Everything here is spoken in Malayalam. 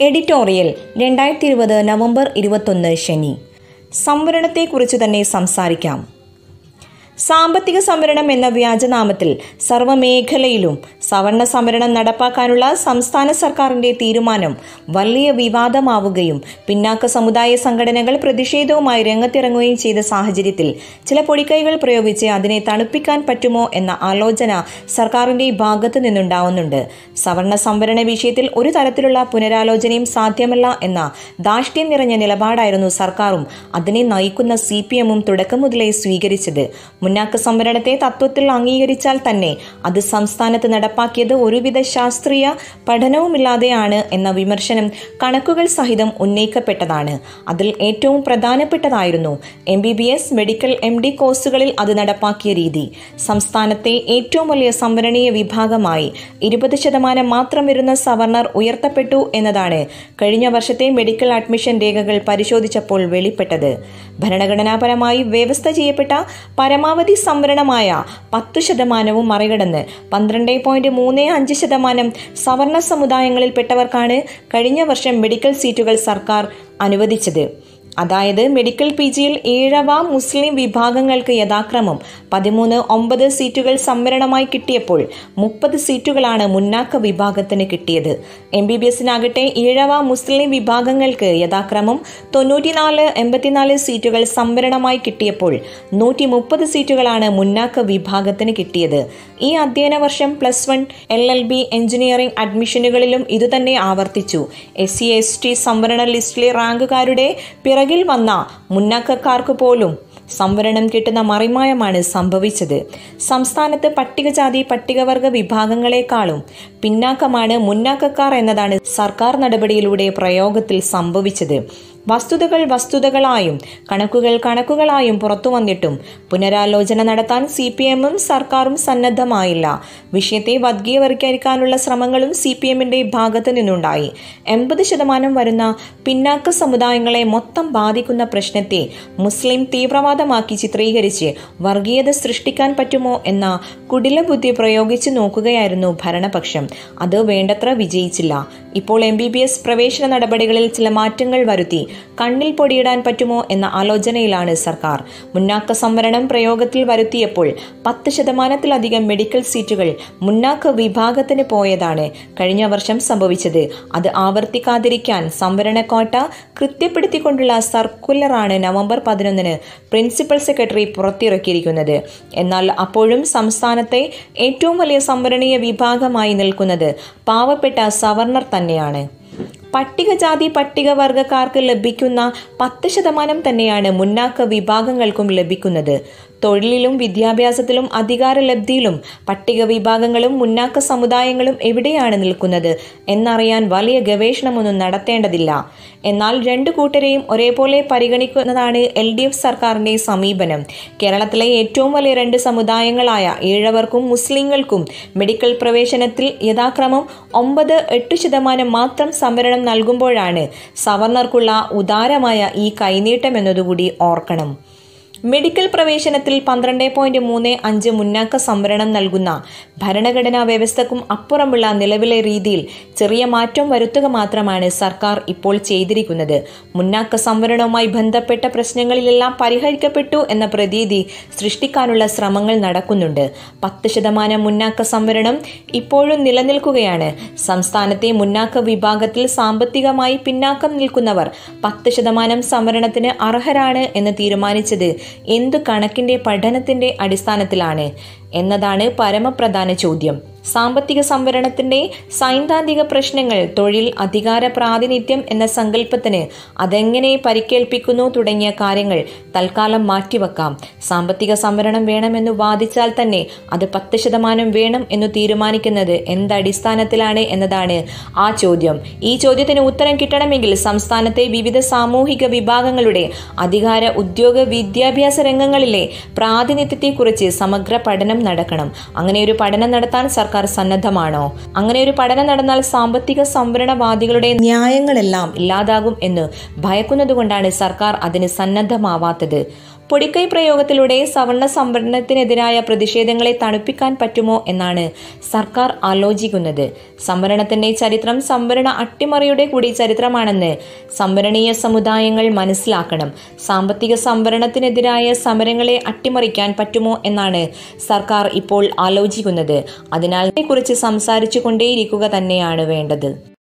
എഡിറ്റോറിയൽ 2020 നവംബർ 21 ശനി. സംവരണത്തെക്കുറിച്ച് തന്നെ സംസാരിക്കാം. സാമ്പത്തിക സംവരണം എന്ന വ്യാജനാമത്തിൽ സർവ്വമേഖലയിലും സവർണ സംവരണം നടപ്പാക്കാനുള്ള സംസ്ഥാന സർക്കാരിന്റെ തീരുമാനം വലിയ വിവാദമാവുകയും പിന്നാക്ക സമുദായ സംഘടനകൾ പ്രതിഷേധവുമായി രംഗത്തിറങ്ങുകയും ചെയ്ത സാഹചര്യത്തിൽ ചില പൊടിക്കൈകൾ പ്രയോഗിച്ച് അതിനെ തണുപ്പിക്കാൻ പറ്റുമോ എന്ന ആലോചന സർക്കാരിന്റെ ഭാഗത്തു നിന്നുണ്ടാവുന്നുണ്ട്. സവർണ സംവരണ വിഷയത്തിൽ ഒരു തരത്തിലുള്ള പുനരാലോചനയും സാധ്യമല്ല എന്ന ധാർഷ്ട്യം നിറഞ്ഞ നിലപാടായിരുന്നു സർക്കാരും അതിനെ നയിക്കുന്ന CPM-ഉം തുടക്കം മുതലേ സ്വീകരിച്ചത്. മുന്നാക്ക സംവരണത്തെ തത്വത്തിൽ അംഗീകരിച്ചാൽ തന്നെ അത് സംസ്ഥാനത്ത് നടപ്പാക്കിയത് ഒരുവിധ ശാസ്ത്രീയ പഠനവുമില്ലാതെയാണ് എന്ന വിമർശനം കണക്കുകൾ സഹിതം ഉന്നയിക്കപ്പെട്ടതാണ്. അതിൽ ഏറ്റവും പ്രധാനപ്പെട്ടതായിരുന്നു MBBS, മെഡിക്കൽ MD കോഴ്സുകളിൽ അത് നടപ്പാക്കിയ രീതി. സംസ്ഥാനത്തെ ഏറ്റവും വലിയ സംവരണീയ വിഭാഗമായി 20% മാത്രം വരുന്ന സവർണർ ഉയർത്തപ്പെട്ടു എന്നതാണ് കഴിഞ്ഞ വർഷത്തെ മെഡിക്കൽ അഡ്മിഷൻ രേഖകൾ പരിശോധിച്ചപ്പോൾ വെളിപ്പെട്ടത്. ഭരണഘടനാപരമായി വ്യവസ്ഥ ചെയ്യപ്പെട്ട പരമാവധി സംവരണമായ 10% മറികടന്ന് 12.35% സവർണ സമുദായങ്ങളിൽപ്പെട്ടവർക്കാണ് കഴിഞ്ഞ വർഷം മെഡിക്കൽ സീറ്റുകൾ സർക്കാർ അനുവദിച്ചത്. അതായത് മെഡിക്കൽ PGയിൽ 7 മുസ്ലിം വിഭാഗങ്ങൾക്ക് യഥാക്രമം 13.9 സീറ്റുകൾ സംവരണമായി കിട്ടിയപ്പോൾ 30 സീറ്റുകളാണ് മുന്നാക്ക വിഭാഗത്തിന് കിട്ടിയത്. MBBSനാകട്ടെ 7 മുസ്ലിം വിഭാഗങ്ങൾക്ക് യഥാക്രമം 94-84 സീറ്റുകൾ സംവരണമായി കിട്ടിയപ്പോൾ 130 സീറ്റുകളാണ് മുന്നാക്ക വിഭാഗത്തിന് കിട്ടിയത്. ഈ അധ്യയന വർഷം +1 LLB എഞ്ചിനീയറിംഗ് അഡ്മിഷനുകളിലും ഇതുതന്നെ ആവർത്തിച്ചു. SC/ST സംവരണ ലിസ്റ്റിലെ റാങ്കുകാരുടെ പിറകിൽ വന്ന മുന്നാക്കക്കാർക്ക് പോലും സംവരണം കിട്ടുന്ന മറിമായമാണ് സംഭവിച്ചത്. സംസ്ഥാനത്ത് പട്ടികജാതി പട്ടികവർഗ വിഭാഗങ്ങളെക്കാളും പിന്നാക്കമാണ് മുന്നാക്കക്കാർ എന്നതാണ് സർക്കാർ നടപടിയിലൂടെ പ്രയോഗത്തിൽ സംഭവിച്ചത്. വസ്തുതകൾ വസ്തുതകളായും കണക്കുകൾ കണക്കുകളായും പുറത്തു വന്നിട്ടും പുനരാലോചന നടത്താൻ CPM-ഉം സർക്കാരും സന്നദ്ധമായില്ല. വിഷയത്തെ വർഗീയവൽക്കരിക്കാനുള്ള ശ്രമങ്ങളും CPM-ന്റെ ഭാഗത്തു നിന്നുണ്ടായി. 80% വരുന്ന പിന്നാക്ക സമുദായങ്ങളെ മൊത്തം ബാധിക്കുന്ന പ്രശ്നത്തെ മുസ്ലിം തീവ്രവാദമാക്കി ചിത്രീകരിച്ച് വർഗീയത സൃഷ്ടിക്കാൻ പറ്റുമോ എന്ന കുടിലബുദ്ധി പ്രയോഗിച്ചു നോക്കുകയായിരുന്നു ഭരണപക്ഷം. അത് വേണ്ടത്ര വിജയിച്ചില്ല. ഇപ്പോൾ MBBS പ്രവേശന നടപടികളിൽ ചില മാറ്റങ്ങൾ വരുത്തി കണ്ണിൽ പൊടിയിടാൻ പറ്റുമോ എന്ന ആലോചനയിലാണ് സർക്കാർ. മുന്നാക്ക സംവരണം പ്രയോഗത്തിൽ വരുത്തിയപ്പോൾ 10%-ലധികം മെഡിക്കൽ സീറ്റുകൾ മുന്നാക്ക വിഭാഗത്തിന് പോയതാണ് കഴിഞ്ഞ വർഷം സംഭവിച്ചത്. അത് ആവർത്തിക്കാതിരിക്കാൻ സംവരണ കോട്ട കൃത്യപ്പെടുത്തിക്കൊണ്ടുള്ള സർക്കുലറാണ് നവംബർ 11 പ്രിൻസിപ്പൽ സെക്രട്ടറി പുറത്തിറക്കിയിരിക്കുന്നത്. എന്നാൽ അപ്പോഴും സംസ്ഥാനത്തെ ഏറ്റവും വലിയ സംവരണീയ വിഭാഗമായി നിൽക്കുന്നത് പാവപ്പെട്ട സവർണർ തന്നെയാണ്. പട്ടികജാതി പട്ടികവർഗക്കാർക്ക് ലഭിക്കുന്ന 10% തന്നെയാണ് മുന്നാക്ക വിഭാഗങ്ങൾക്കും ലഭിക്കുന്നത്. തൊഴിലിലും വിദ്യാഭ്യാസത്തിലും അധികാരലബ്ധിയിലും പട്ടിക വിഭാഗങ്ങളും മുന്നാക്ക സമുദായങ്ങളും എവിടെയാണ് നിൽക്കുന്നത് എന്നറിയാൻ വലിയ ഗവേഷണമൊന്നും നടത്തേണ്ടതില്ല. എന്നാൽ രണ്ടു കൂട്ടരെയും ഒരേപോലെ പരിഗണിക്കുന്നതാണ് LDF സർക്കാരിന്റെ സമീപനം. കേരളത്തിലെ ഏറ്റവും വലിയ 2 സമുദായങ്ങളായ ഈഴവർക്കും മുസ്ലിങ്ങൾക്കും മെഡിക്കൽ പ്രവേശനത്തിൽ യഥാക്രമം 9-8% മാത്രം സംവരണം നൽകുമ്പോഴാണ് സവർണർക്കുള്ള ഉദാരമായ ഈ കൈനീട്ടം എന്നതുകൂടി ഓർക്കണം. മെഡിക്കൽ പ്രവേശനത്തിൽ 12.35 മുന്നാക്ക സംവരണം നൽകുന്ന ഭരണഘടനാ വ്യവസ്ഥക്കും അപ്പുറമുള്ള നിലവിലെ രീതിയിൽ ചെറിയ മാറ്റം വരുത്തുക മാത്രമാണ് സർക്കാർ ഇപ്പോൾ ചെയ്തിരിക്കുന്നത്. മുന്നാക്ക സംവരണവുമായി ബന്ധപ്പെട്ട പ്രശ്നങ്ങളിലെല്ലാം പരിഹരിക്കപ്പെട്ടു എന്ന പ്രതീതി സൃഷ്ടിക്കാനുള്ള ശ്രമങ്ങൾ നടക്കുന്നുണ്ട്. 10% മുന്നാക്ക സംവരണം ഇപ്പോഴും നിലനിൽക്കുകയാണ്. സംസ്ഥാനത്തെ മുന്നാക്ക വിഭാഗത്തിൽ സാമ്പത്തികമായി പിന്നാക്കം നിൽക്കുന്നവർ 10% സംവരണത്തിന് അർഹരാണ് എന്ന് തീരുമാനിച്ചത് എന്തു കണക്കിന്റെ പഠനത്തിന്റെ അടിസ്ഥാനത്തിലാണ് എന്നതാണ് പരമപ്രധാന ചോദ്യം. സാമ്പത്തിക സംവരണത്തിന്റെ സൈദ്ധാന്തിക പ്രശ്നങ്ങൾ, തൊഴിൽ, അധികാര പ്രാതിനിധ്യം എന്ന സങ്കല്പത്തിന് അതെങ്ങനെ പരിക്കേൽപ്പിക്കുന്നു തുടങ്ങിയ കാര്യങ്ങൾ തൽക്കാലം മാറ്റിവെക്കാം. സാമ്പത്തിക സംവരണം വേണമെന്ന് വാദിച്ചാൽ തന്നെ അത് 10% വേണം എന്ന് തീരുമാനിക്കുന്നത് എന്തടിസ്ഥാനത്തിലാണ് എന്നതാണ് ആ ചോദ്യം. ഈ ചോദ്യത്തിന് ഉത്തരം കിട്ടണമെങ്കിൽ സംസ്ഥാനത്തെ വിവിധ സാമൂഹിക വിഭാഗങ്ങളുടെ അധികാര, ഉദ്യോഗ, വിദ്യാഭ്യാസ രംഗങ്ങളിലെ പ്രാതിനിധ്യത്തെക്കുറിച്ച് സമഗ്ര പഠനം നടക്കണം. അങ്ങനെ ഒരു പഠനം നടത്താൻ സർക്കാർ സന്നദ്ധമാണോ? അങ്ങനെ ഒരു പഠനം നടന്നാൽ സാമ്പത്തിക സംവരണവാദികളുടെ ന്യായങ്ങളെല്ലാം ഇല്ലാതാകും എന്ന് ഭയക്കുന്നതുകൊണ്ടാണ് സർക്കാർ അതിന് സന്നദ്ധമാവാത്തത്. പൊടിക്കൈ പ്രയോഗത്തിലൂടെ സവർണ സംവരണത്തിനെതിരായ പ്രതിഷേധങ്ങളെ തണുപ്പിക്കാൻ പറ്റുമോ എന്നാണ് സർക്കാർ ആലോചിക്കുന്നത്. സംവരണത്തിന്റെ ചരിത്രം സംവരണ അട്ടിമറിയുടെ കൂടി ചരിത്രമാണെന്ന് സംവരണീയ സമുദായങ്ങൾ മനസ്സിലാക്കണം. സാമ്പത്തിക സംവരണത്തിനെതിരായ സമരങ്ങളെ അട്ടിമറിക്കാൻ പറ്റുമോ എന്നാണ് സർക്കാർ ഇപ്പോൾ ആലോചിക്കുന്നത്. അതിനാൽ ഇതിനെക്കുറിച്ച് സംസാരിച്ചു കൊണ്ടേയിരിക്കുക തന്നെയാണ് വേണ്ടത്.